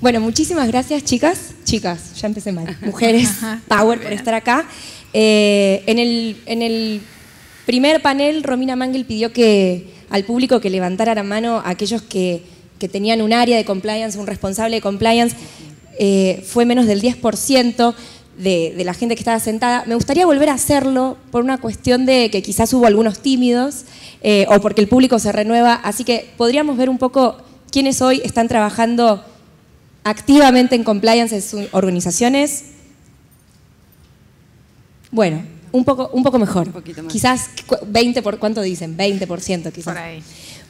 Bueno, muchísimas gracias, chicas, ya empecé mal, mujeres, power por estar acá. En el primer panel, Romina Mangel pidió al público que levantara la mano a aquellos que tenían un área de compliance, un responsable de compliance. Fue menos del 10% de la gente que estaba sentada. Me gustaría volver a hacerlo por una cuestión de que quizás hubo algunos tímidos o porque el público se renueva. Así que podríamos ver un poco quiénes hoy están trabajando activamente en compliance en sus organizaciones. Bueno, un poco mejor. Un poquito más. Quizás 20%, ¿cuánto dicen? 20% quizás. Por ahí.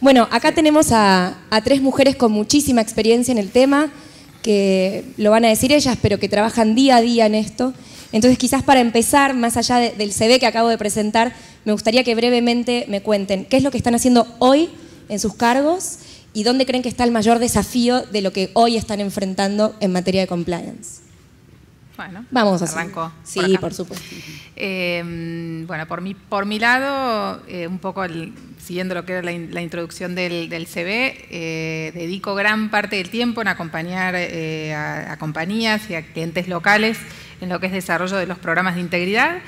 Bueno, acá tenemos a 3 mujeres con muchísima experiencia en el tema, que lo van a decir ellas, pero que trabajan día a día en esto. Entonces, quizás para empezar, más allá del CV que acabo de presentar, me gustaría que brevemente me cuenten qué es lo que están haciendo hoy en sus cargos y dónde creen que está el mayor desafío de lo que hoy están enfrentando en materia de compliance. Bueno, Vamos a hacer. arranco. Sí, por supuesto. Bueno, por mi lado, un poco siguiendo lo que era la introducción del CV, dedico gran parte del tiempo en acompañar a compañías y a clientes locales en lo que es desarrollo de los programas de integridad,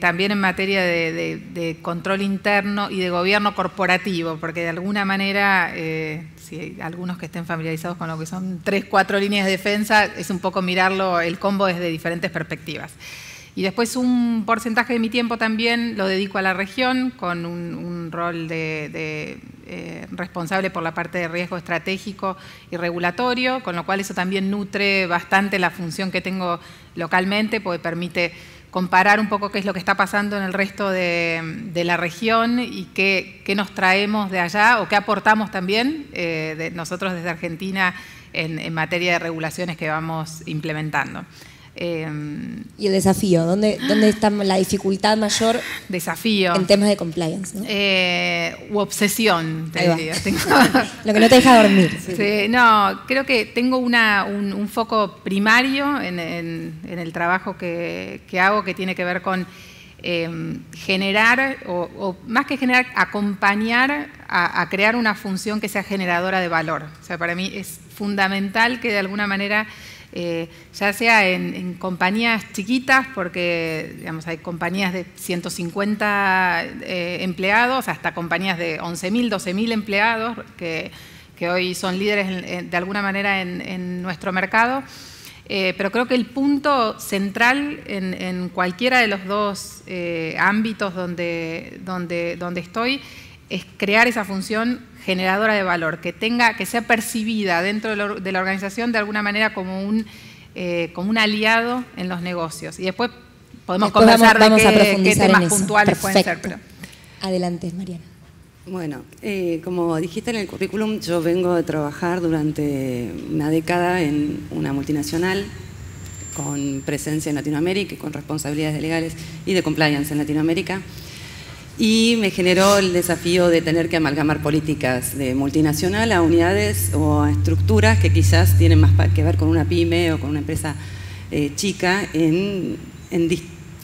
también en materia de control interno y de gobierno corporativo, porque de alguna manera, si hay algunos que estén familiarizados con lo que son 3, 4 líneas de defensa, es un poco mirarlo, el combo desde diferentes perspectivas. Y después un porcentaje de mi tiempo también lo dedico a la región con un rol de responsable por la parte de riesgo estratégico y regulatorio, con lo cual eso también nutre bastante la función que tengo localmente, porque permite comparar un poco qué es lo que está pasando en el resto de la región y qué nos traemos de allá o qué aportamos también nosotros desde Argentina en materia de regulaciones que vamos implementando. Y el desafío, ¿dónde está la dificultad mayor? Desafío. En temas de compliance, ¿no? U obsesión, te diría. Lo que no te deja dormir. Sí, no, creo que tengo un foco primario en el trabajo que hago, que tiene que ver con generar, o más que generar, acompañar a crear una función que sea generadora de valor. O sea, para mí es fundamental que de alguna manera, ya sea en compañías chiquitas, porque digamos, hay compañías de 150 empleados, hasta compañías de 11.000, 12.000 empleados, que hoy son líderes de alguna manera en nuestro mercado. Pero creo que el punto central en cualquiera de los dos ámbitos donde estoy es crear esa función generadora de valor, que sea percibida dentro de la organización de alguna manera como un aliado en los negocios. Y después podemos conversar de qué temas puntuales pueden ser. Pero... Adelante, Mariana. Bueno, como dijiste en el currículum, yo vengo de trabajar durante una década en una multinacional con presencia en Latinoamérica y con responsabilidades legales y de compliance en Latinoamérica. Y me generó el desafío de tener que amalgamar políticas de multinacional a unidades o a estructuras que quizás tienen más que ver con una pyme o con una empresa chica en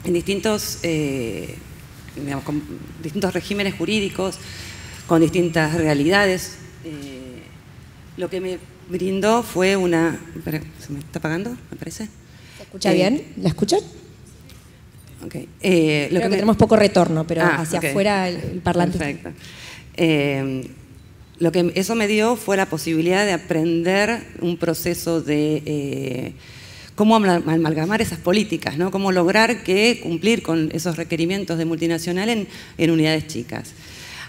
distintos, digamos, con distintos regímenes jurídicos, con distintas realidades. Lo que me brindó fue una... ¿Se me está apagando? ¿Me parece? ¿Se escucha bien? ¿La escuchan? Okay. Creo que tenemos poco retorno, pero hacia afuera el parlante. Perfecto. Lo que eso me dio fue la posibilidad de aprender un proceso de cómo amalgamar esas políticas, ¿no? Cómo lograr cumplir con esos requerimientos de multinacional en unidades chicas.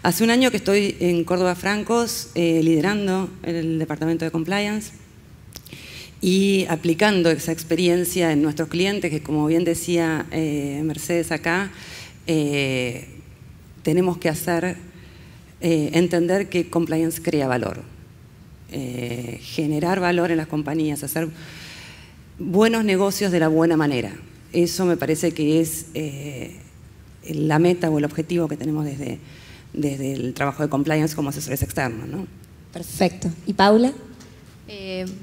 Hace un año que estoy en Córdoba Francos liderando el departamento de compliance y aplicando esa experiencia en nuestros clientes, que como bien decía Mercedes acá, tenemos que entender que compliance crea valor, generar valor en las compañías, hacer buenos negocios de la buena manera. Eso me parece que es la meta o el objetivo que tenemos desde el trabajo de compliance como asesores externos, ¿no? Perfecto. ¿Y Paula?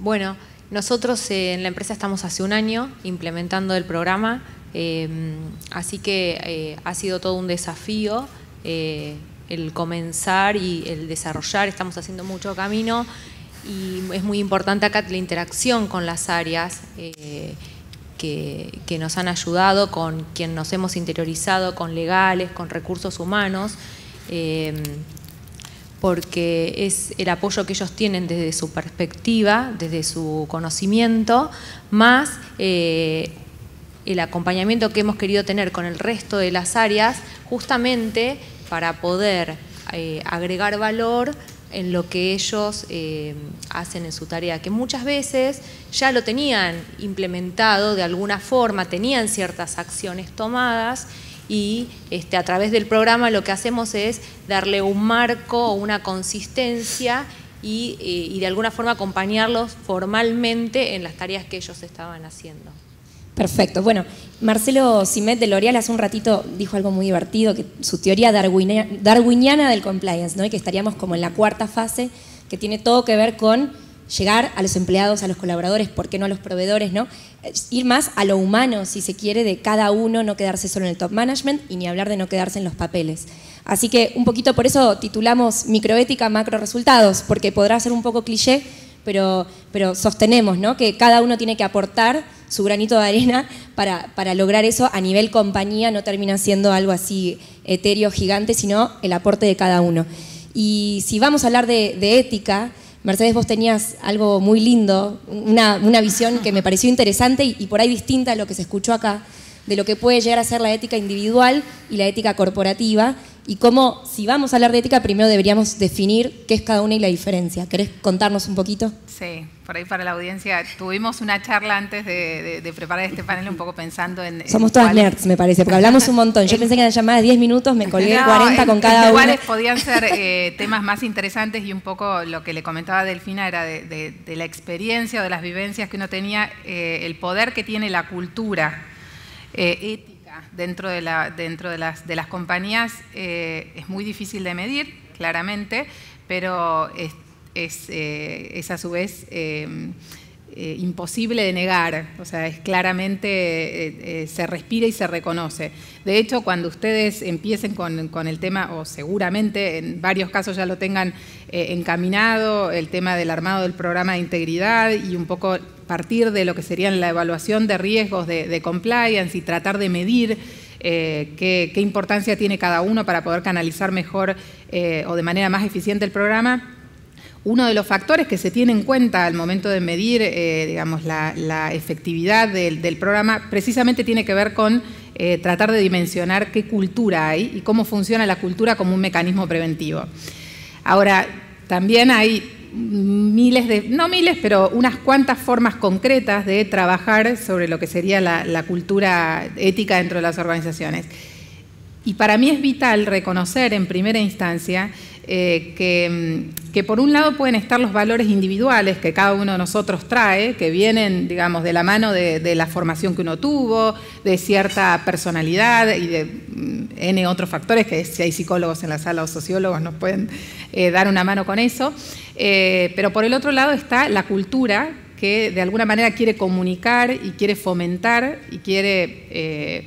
Bueno, nosotros en la empresa estamos hace un año implementando el programa, así que ha sido todo un desafío el comenzar y el desarrollar. Estamos haciendo mucho camino y es muy importante acá la interacción con las áreas que nos han ayudado, con quien nos hemos interiorizado, con legales, con recursos humanos, porque es el apoyo que ellos tienen desde su perspectiva, desde su conocimiento, más el acompañamiento que hemos querido tener con el resto de las áreas, justamente para poder agregar valor en lo que ellos hacen en su tarea, que muchas veces ya lo tenían implementado de alguna forma, tenían ciertas acciones tomadas, y a través del programa lo que hacemos es darle un marco, una consistencia y de alguna forma acompañarlos formalmente en las tareas que ellos estaban haciendo. Perfecto. Bueno, Marcelo Simet de L'Oréal hace un ratito dijo algo muy divertido, que su teoría darwiniana del compliance, ¿no? Y que estaríamos como en la cuarta fase, que tiene todo que ver con llegar a los empleados, a los colaboradores, ¿por qué no a los proveedores, ¿no? Ir más a lo humano, si se quiere, de cada uno, no quedarse solo en el top management y ni hablar de no quedarse en los papeles. Así que un poquito por eso titulamos microética, macro resultados, porque podrá ser un poco cliché, pero sostenemos, ¿no? Que cada uno tiene que aportar su granito de arena para lograr eso a nivel compañía, no termina siendo algo así etéreo, gigante, sino el aporte de cada uno. Y si vamos a hablar de ética, Mercedes, vos tenías algo muy lindo, una visión que me pareció interesante y por ahí distinta a lo que se escuchó acá, de lo que puede llegar a ser la ética individual y la ética corporativa, y cómo, si vamos a hablar de ética, primero deberíamos definir qué es cada una y la diferencia. ¿Querés contarnos un poquito? Sí, por ahí para la audiencia. Tuvimos una charla antes de preparar este panel un poco pensando en... Somos todas nerds, me parece, porque hablamos un montón. Yo pensé que eran llamadas de 10 minutos, me colgué 40 con cada uno. ¿Cuáles podían ser temas más interesantes? Y un poco lo que le comentaba Delfina era de la experiencia o de las vivencias que uno tenía, el poder que tiene la cultura ética dentro de las compañías. Es muy difícil de medir, claramente, pero es a su vez imposible de negar. O sea, es claramente se respira y se reconoce. De hecho, cuando ustedes empiecen con el tema, o seguramente en varios casos ya lo tengan encaminado, el tema del armado del programa de integridad y un poco partir de lo que serían la evaluación de riesgos de compliance y tratar de medir qué importancia tiene cada uno para poder canalizar mejor o de manera más eficiente el programa. Uno de los factores que se tiene en cuenta al momento de medir digamos, la efectividad del programa precisamente tiene que ver con tratar de dimensionar qué cultura hay y cómo funciona la cultura como un mecanismo preventivo. Ahora, también hay no miles, pero unas cuantas formas concretas de trabajar sobre lo que sería la cultura ética dentro de las organizaciones. Y para mí es vital reconocer en primera instancia que por un lado pueden estar los valores individuales que cada uno de nosotros trae, que vienen, digamos, de la mano de la formación que uno tuvo, de cierta personalidad y de N otros factores, que si hay psicólogos en la sala o sociólogos nos pueden dar una mano con eso. Pero por el otro lado está la cultura que de alguna manera quiere comunicar y quiere fomentar y quiere,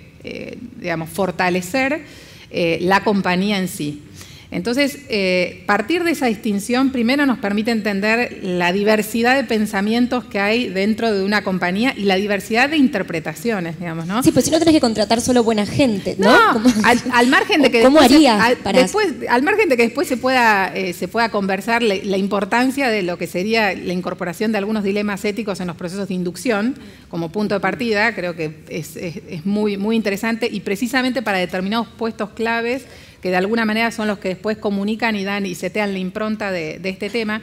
digamos, fortalecer la compañía en sí. Entonces, partir de esa distinción primero nos permite entender la diversidad de pensamientos que hay dentro de una compañía y la diversidad de interpretaciones, digamos, ¿no? Sí, pues si no tenés que contratar solo buena gente, ¿no? Al margen de que ¿cómo harías al margen de que después se pueda conversar la importancia de lo que sería la incorporación de algunos dilemas éticos en los procesos de inducción como punto de partida, creo que es muy, muy interesante y precisamente para determinados puestos claves que de alguna manera son los que después comunican y dan y setean la impronta de este tema.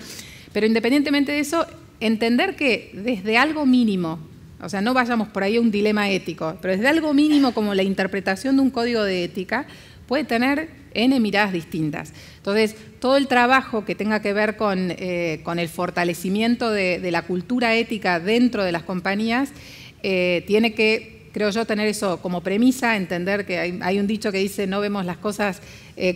Pero independientemente de eso, entender que desde algo mínimo, o sea, no vayamos por ahí a un dilema ético, pero desde algo mínimo como la interpretación de un código de ética, puede tener N miradas distintas. Entonces, todo el trabajo que tenga que ver con el fortalecimiento de la cultura ética dentro de las compañías tiene que, creo yo, tener eso como premisa, entender que hay un dicho que dice no vemos las cosas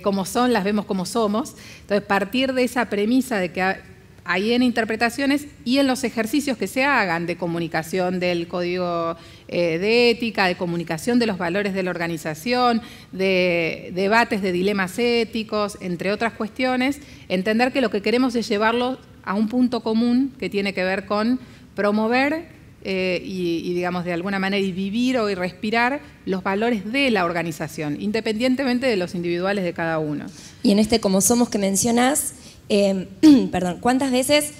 como son, las vemos como somos. Entonces, partir de esa premisa de que hay en interpretaciones y en los ejercicios que se hagan de comunicación del código de ética, de comunicación de los valores de la organización, de debates de dilemas éticos, entre otras cuestiones, entender que lo que queremos es llevarlo a un punto común que tiene que ver con promover y digamos, de alguna manera, y vivir o y respirar los valores de la organización, independientemente de los individuales de cada uno. Y en este como somos que mencionás, perdón, ¿cuántas veces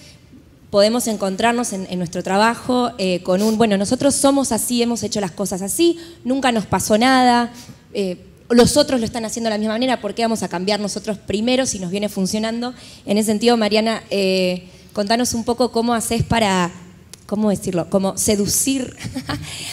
podemos encontrarnos en nuestro trabajo con un, bueno, nosotros somos así, hemos hecho las cosas así, nunca nos pasó nada, los otros lo están haciendo de la misma manera, ¿por qué vamos a cambiar nosotros primero si nos viene funcionando? En ese sentido, Mariana, contanos un poco cómo haces para, ¿cómo decirlo?, como seducir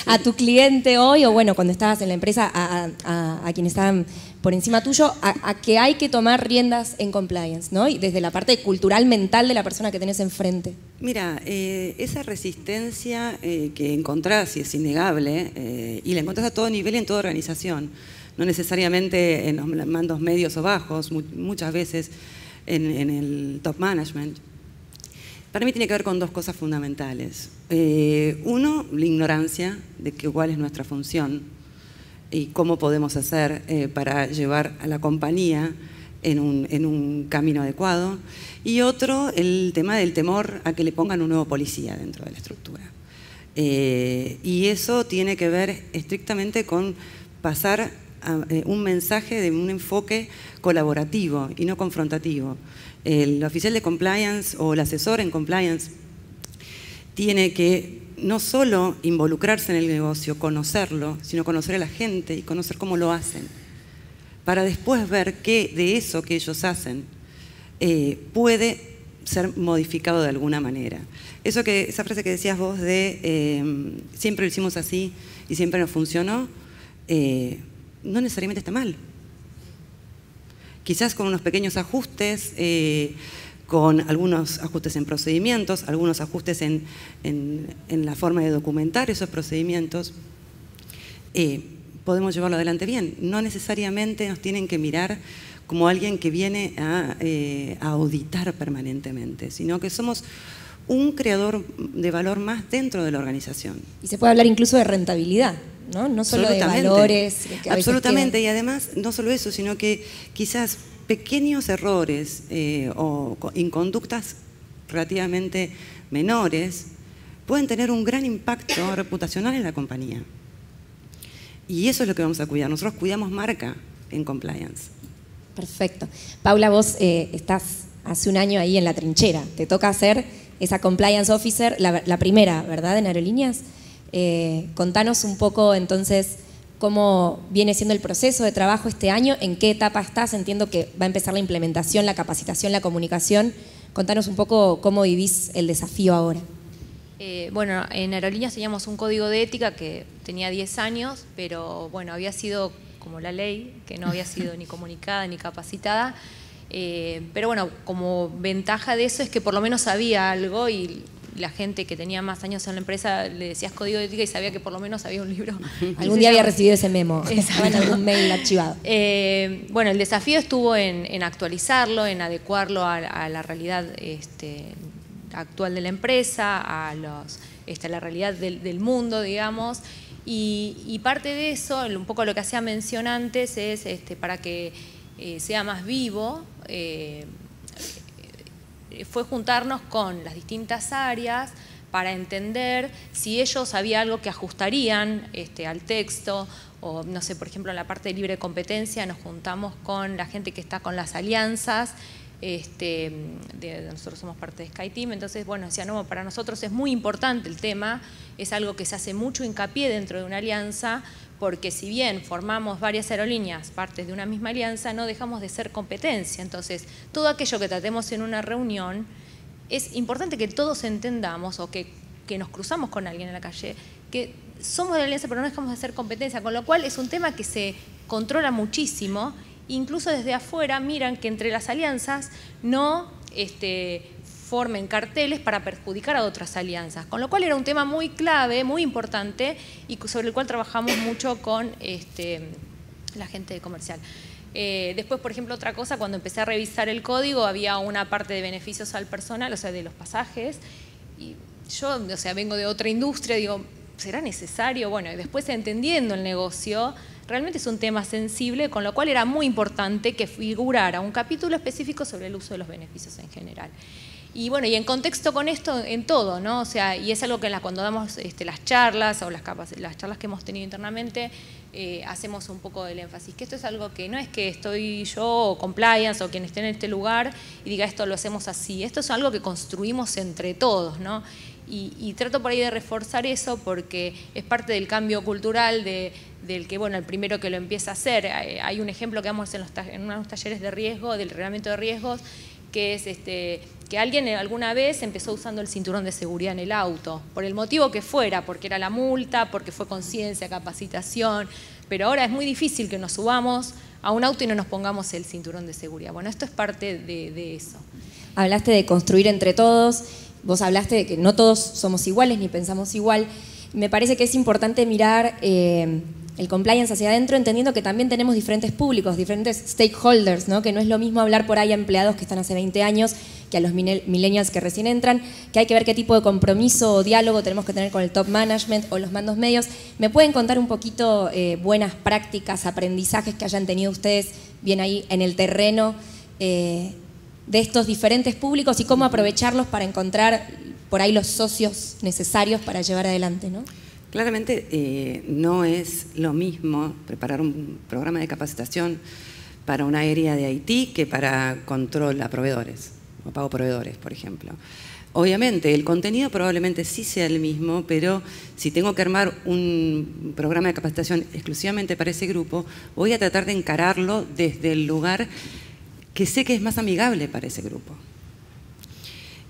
a tu cliente hoy, o bueno, cuando estabas en la empresa, a quienes estaban por encima tuyo, a que hay que tomar riendas en compliance, ¿no? Y desde la parte cultural, mental de la persona que tenés enfrente. Mira, esa resistencia que encontrás, y es innegable, y la encontrás a todo nivel y en toda organización, no necesariamente en los mandos medios o bajos, muchas veces en el top management. Para mí tiene que ver con dos cosas fundamentales. Uno, la ignorancia de cuál es nuestra función y cómo podemos hacer para llevar a la compañía en un camino adecuado. Y otro, el tema del temor a que le pongan un nuevo policía dentro de la estructura. Y eso tiene que ver estrictamente con pasar un mensaje de un enfoque colaborativo y no confrontativo. El oficial de compliance o el asesor en compliance tiene que no solo involucrarse en el negocio, conocerlo, sino conocer a la gente y conocer cómo lo hacen, para después ver qué de eso que ellos hacen puede ser modificado de alguna manera. Esa frase que decías vos de siempre lo hicimos así y siempre nos funcionó, no necesariamente está mal. Quizás con unos pequeños ajustes, con algunos ajustes en procedimientos, algunos ajustes en la forma de documentar esos procedimientos, podemos llevarlo adelante bien. No necesariamente nos tienen que mirar como alguien que viene a auditar permanentemente, sino que somos un creador de valor más dentro de la organización. Y se puede hablar incluso de rentabilidad, ¿no? No solo de valores. Que absolutamente, y además no solo eso, sino que quizás pequeños errores o inconductas relativamente menores pueden tener un gran impacto reputacional en la compañía. Y eso es lo que vamos a cuidar. Nosotros cuidamos marca en compliance. Perfecto. Paula, vos estás hace un año ahí en la trinchera. Te toca hacer esa compliance officer, la primera, ¿verdad?, en Aerolíneas. Contanos un poco entonces cómo viene siendo el proceso de trabajo este año, en qué etapa estás. Entiendo que va a empezar la implementación, la capacitación, la comunicación. Contanos un poco cómo vivís el desafío ahora. Bueno, en Aerolíneas teníamos un código de ética que tenía 10 años, pero bueno, había sido como la ley, que no había sido ni comunicada ni capacitada. Pero bueno, como ventaja de eso es que por lo menos sabía algo, y la gente que tenía más años en la empresa le decías código de ética y sabía que por lo menos había un libro. Algún día había recibido ese memo, estaba en algún mail archivado. Bueno, el desafío estuvo en actualizarlo, en adecuarlo a la realidad actual de la empresa, a la realidad del mundo, digamos. Y parte de eso, un poco lo que hacía mención antes, es para que sea más vivo, fue juntarnos con las distintas áreas para entender si ellos había algo que ajustarían al texto, o no sé, por ejemplo, en la parte de libre competencia nos juntamos con la gente que está con las alianzas, nosotros somos parte de SkyTeam, entonces bueno, decía, no, para nosotros es muy importante el tema, es algo que se hace mucho hincapié dentro de una alianza, porque si bien formamos varias aerolíneas, partes de una misma alianza, no dejamos de ser competencia. Entonces, todo aquello que tratemos en una reunión, es importante que todos entendamos, o que nos cruzamos con alguien en la calle, que somos de la alianza pero no dejamos de ser competencia, con lo cual es un tema que se controla muchísimo. Incluso desde afuera miran que entre las alianzas no formen carteles para perjudicar a otras alianzas, con lo cual era un tema muy clave, muy importante, y sobre el cual trabajamos mucho con la gente comercial. Después, por ejemplo, otra cosa, cuando empecé a revisar el código, había una parte de beneficios al personal, o sea, de los pasajes, y yo, o sea, vengo de otra industria, digo, ¿será necesario? Bueno, y después entendiendo el negocio, realmente es un tema sensible, con lo cual era muy importante que figurara un capítulo específico sobre el uso de los beneficios en general. Y bueno, y en contexto con esto, en todo, ¿no? O sea, y es algo que cuando damos las charlas o las charlas que hemos tenido internamente, hacemos un poco del énfasis, que esto es algo que no es que estoy yo o compliance o quien esté en este lugar y diga esto lo hacemos así, esto es algo que construimos entre todos, ¿no? Y trato por ahí de reforzar eso porque es parte del cambio cultural del que, bueno, el primero que lo empieza a hacer. Hay un ejemplo que damos en unos talleres de riesgo, del reglamento de riesgos, que es que alguien alguna vez empezó usando el cinturón de seguridad en el auto, por el motivo que fuera, porque era la multa, porque fue conciencia, capacitación, pero ahora es muy difícil que nos subamos a un auto y no nos pongamos el cinturón de seguridad. Bueno, esto es parte de eso. Hablaste de construir entre todos, vos hablaste de que no todos somos iguales ni pensamos igual. Me parece que es importante mirar el compliance hacia adentro, entendiendo que también tenemos diferentes públicos, diferentes stakeholders, ¿no? Que no es lo mismo hablar por ahí a empleados que están hace 20 años que a los millennials que recién entran, que hay que ver qué tipo de compromiso o diálogo tenemos que tener con el top management o los mandos medios. ¿Me pueden contar un poquito buenas prácticas, aprendizajes que hayan tenido ustedes bien ahí en el terreno de estos diferentes públicos y cómo aprovecharlos para encontrar por ahí los socios necesarios para llevar adelante, ¿no? Claramente no es lo mismo preparar un programa de capacitación para una área de IT que para control a proveedores o pago proveedores, por ejemplo. Obviamente, el contenido probablemente sí sea el mismo, pero si tengo que armar un programa de capacitación exclusivamente para ese grupo, voy a tratar de encararlo desde el lugar que sé que es más amigable para ese grupo.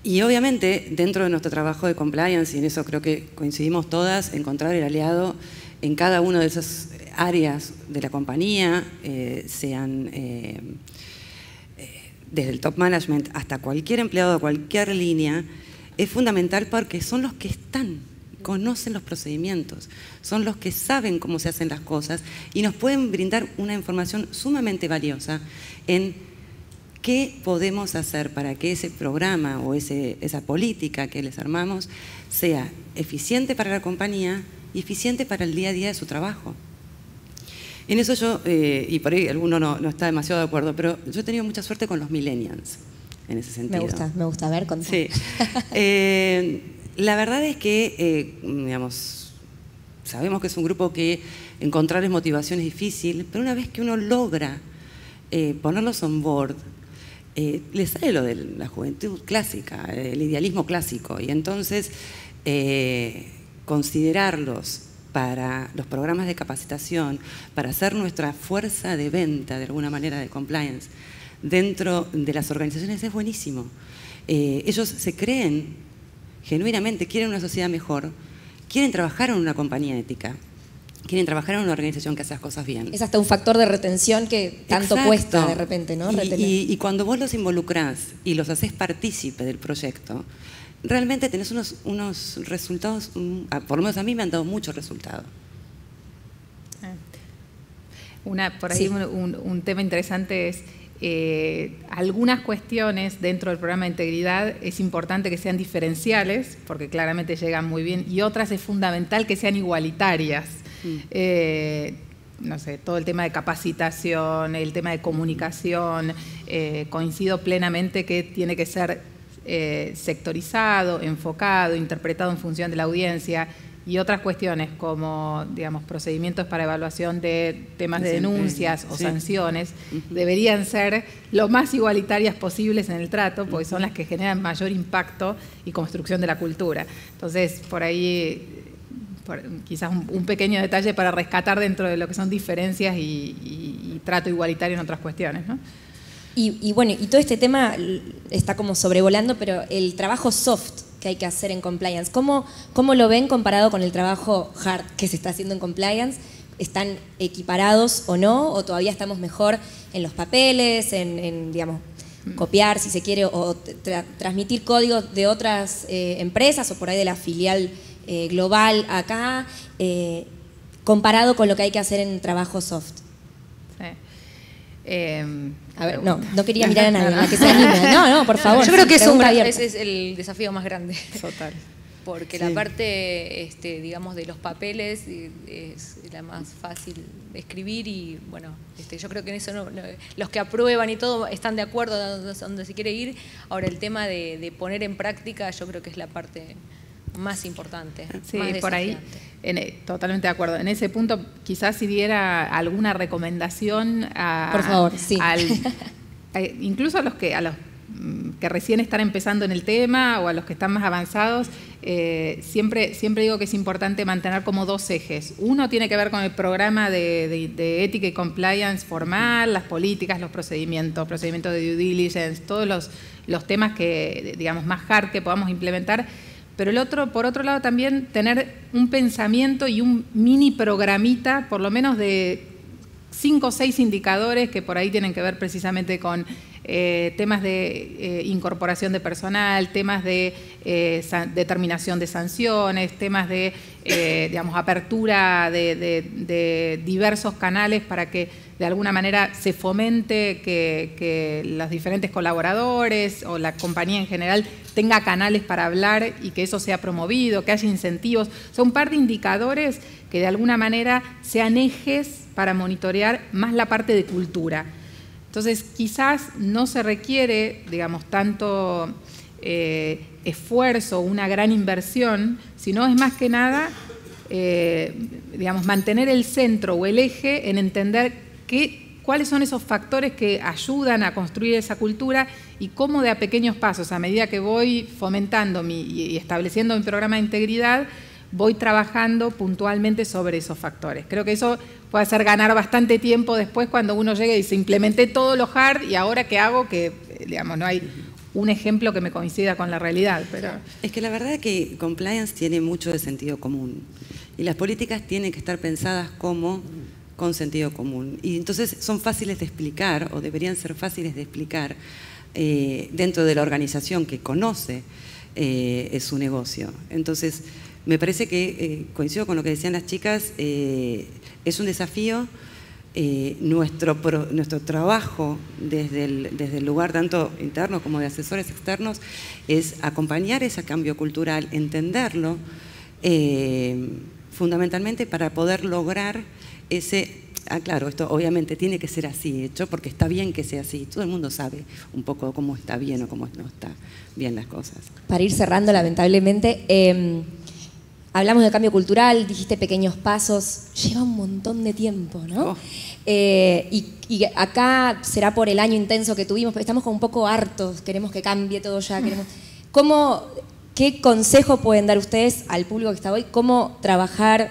Y obviamente, dentro de nuestro trabajo de compliance, y en eso creo que coincidimos todas, encontrar el aliado en cada una de esas áreas de la compañía, sean desde el top management hasta cualquier empleado de cualquier línea, es fundamental porque son los que están, conocen los procedimientos, son los que saben cómo se hacen las cosas y nos pueden brindar una información sumamente valiosa en qué podemos hacer para que ese programa o esa política que les armamos sea eficiente para la compañía y eficiente para el día a día de su trabajo. En eso yo, y por ahí alguno no está demasiado de acuerdo, pero yo he tenido mucha suerte con los millennials en ese sentido. Me gusta, a ver, contame. Sí. La verdad es que, digamos, sabemos que es un grupo que encontrarles motivación es difícil, pero una vez que uno logra ponerlos on board, les sale lo de la juventud clásica, el idealismo clásico, y entonces considerarlos para los programas de capacitación, para hacer nuestra fuerza de venta, de alguna manera, de compliance, dentro de las organizaciones es buenísimo. Ellos se creen, genuinamente, quieren una sociedad mejor, quieren trabajar en una compañía ética, quieren trabajar en una organización que hace las cosas bien. Es hasta un factor de retención que tanto cuesta de repente, ¿no? Y cuando vos los involucrás y los haces partícipe del proyecto, realmente tenés unos resultados, por lo menos a mí me han dado muchos resultados. Por ahí un tema interesante es algunas cuestiones dentro del programa de integridad es importante que sean diferenciales, porque claramente llegan muy bien, y otras es fundamental que sean igualitarias. No sé, todo el tema de capacitación, el tema de comunicación, coincido plenamente que tiene que ser sectorizado, enfocado, interpretado en función de la audiencia, y otras cuestiones como, digamos, procedimientos para evaluación de temas de denuncias o sanciones deberían ser lo más igualitarias posibles en el trato, porque son las que generan mayor impacto y construcción de la cultura. Entonces, por ahí quizás un pequeño detalle para rescatar dentro de lo que son diferencias y trato igualitario en otras cuestiones, ¿no? Y bueno, y todo este tema está como sobrevolando, pero el trabajo soft que hay que hacer en compliance, ¿cómo lo ven comparado con el trabajo hard que se está haciendo en compliance? ¿Están equiparados o no? ¿O todavía estamos mejor en los papeles, en digamos, copiar, si se quiere, o transmitir códigos de otras empresas o por ahí de la filial global acá, comparado con lo que hay que hacer en trabajo soft? A ver, no quería mirar a nadie, a que se anime. No, por favor. Yo creo que ese es el desafío más grande. Total. porque Sí. la parte, digamos, de los papeles es la más fácil de escribir y, bueno, yo creo que en eso los que aprueban y todo están de acuerdo a donde se quiere ir. Ahora, el tema de poner en práctica yo creo que es la parte más importante, Sí, más por ahí, desafiante. totalmente de acuerdo. En ese punto, quizás si diera alguna recomendación Por favor, sí. Incluso a los que recién están empezando en el tema o a los que están más avanzados, siempre digo que es importante mantener como dos ejes. Uno tiene que ver con el programa de ética y compliance formal, las políticas, los procedimientos de due diligence, todos los temas que, digamos, más hard que podamos implementar. Pero por otro lado, también tener un pensamiento y un mini programita, por lo menos de 5 o 6 indicadores que por ahí tienen que ver precisamente con temas de incorporación de personal, temas de determinación de sanciones, temas de, digamos, apertura de diversos canales para que de alguna manera se fomente que los diferentes colaboradores o la compañía en general tenga canales para hablar y que eso sea promovido, que haya incentivos. Son un par de indicadores que de alguna manera sean ejes para monitorear más la parte de cultura. Entonces, quizás no se requiere, digamos, tanto esfuerzo, una gran inversión, sino es más que nada, digamos, mantener el centro o el eje en entender cuáles son esos factores que ayudan a construir esa cultura y cómo de a pequeños pasos, a medida que voy fomentando y estableciendo mi programa de integridad, voy trabajando puntualmente sobre esos factores. Creo que eso puede hacer ganar bastante tiempo después cuando uno llegue y dice, implementé todo lo hard y ahora ¿qué hago? Que, digamos, no hay un ejemplo que me coincida con la realidad. Pero es que la verdad es que compliance tiene mucho de sentido común y las políticas tienen que estar pensadas como con sentido común. Y entonces son fáciles de explicar o deberían ser fáciles de explicar dentro de la organización que conoce su negocio. Entonces, me parece que, coincido con lo que decían las chicas, es un desafío. Nuestro trabajo desde el lugar tanto interno como de asesores externos es acompañar ese cambio cultural, entenderlo fundamentalmente para poder lograr ese... claro, esto obviamente tiene que ser así hecho porque está bien que sea así. Todo el mundo sabe un poco cómo está bien o cómo no está bien las cosas. Para ir cerrando, lamentablemente... hablamos de cambio cultural, dijiste pequeños pasos, lleva un montón de tiempo, ¿no? Y acá será por el año intenso que tuvimos, pero estamos como un poco hartos, queremos que cambie todo ya. ¿Qué consejo pueden dar ustedes al público que está hoy? ¿Cómo trabajar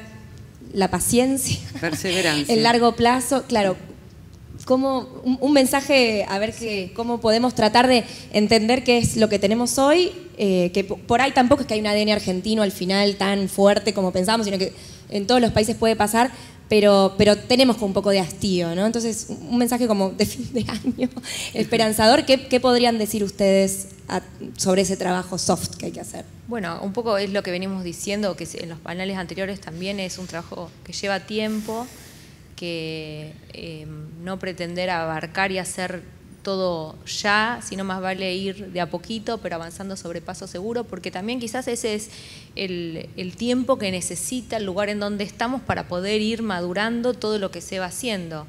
la paciencia? Perseverancia. El largo plazo, claro. Un mensaje, a ver cómo podemos tratar de entender qué es lo que tenemos hoy, que por ahí tampoco es que hay un ADN argentino al final tan fuerte como pensamos, sino que en todos los países puede pasar, pero tenemos como un poco de hastío, ¿no? Entonces, un mensaje como de fin de año, esperanzador. ¿Qué podrían decir ustedes sobre ese trabajo soft que hay que hacer? Bueno, un poco es lo que venimos diciendo, que en los paneles anteriores también es un trabajo que lleva tiempo, que no pretender abarcar y hacer todo ya, sino más vale ir de a poquito, pero avanzando sobre paso seguro, porque también quizás ese es el tiempo que necesita el lugar en donde estamos para poder ir madurando todo lo que se va haciendo.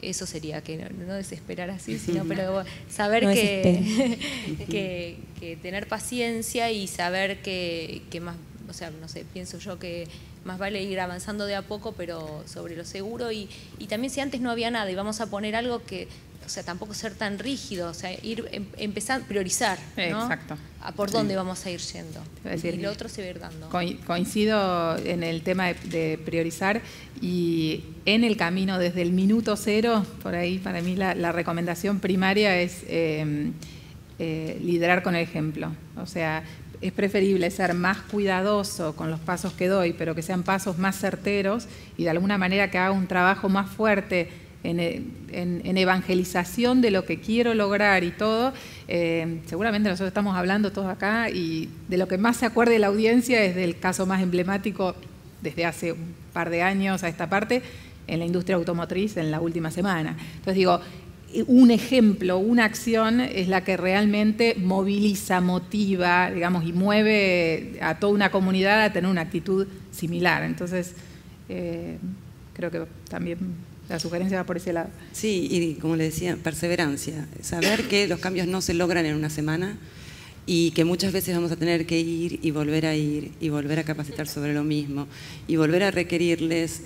Eso sería, que no desesperar así, sino pero saber no que tener paciencia y saber que más, o sea, no sé, pienso yo que más vale ir avanzando de a poco, pero sobre lo seguro y también si antes no había nada y vamos a poner algo que, o sea, tampoco ser tan rígido, o sea, ir empezar, priorizar, ¿no? Exacto. A por dónde vamos a ir yendo. Decir, y lo otro se va a ir dando. Coincido en el tema de priorizar y en el camino desde el minuto cero, por ahí para mí la recomendación primaria es liderar con el ejemplo. O sea, es preferible ser más cuidadoso con los pasos que doy, pero que sean pasos más certeros y de alguna manera que haga un trabajo más fuerte en evangelización de lo que quiero lograr y todo. Seguramente nosotros estamos hablando todos acá y de lo que más se acuerde la audiencia es del caso más emblemático desde hace un par de años a esta parte en la industria automotriz en la última semana. Entonces digo, un ejemplo, una acción es la que realmente moviliza, motiva, digamos, y mueve a toda una comunidad a tener una actitud similar. Entonces, creo que también la sugerencia va por ese lado. Sí, y como le decía, perseverancia. Saber que los cambios no se logran en una semana y que muchas veces vamos a tener que ir y volver a capacitar sobre lo mismo y volver a requerirles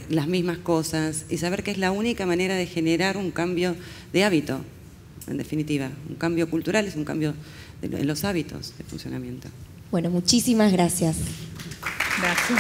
las mismas cosas y saber que es la única manera de generar un cambio de hábito, en definitiva. Un cambio cultural es un cambio en los hábitos de funcionamiento. Bueno, muchísimas gracias. Gracias.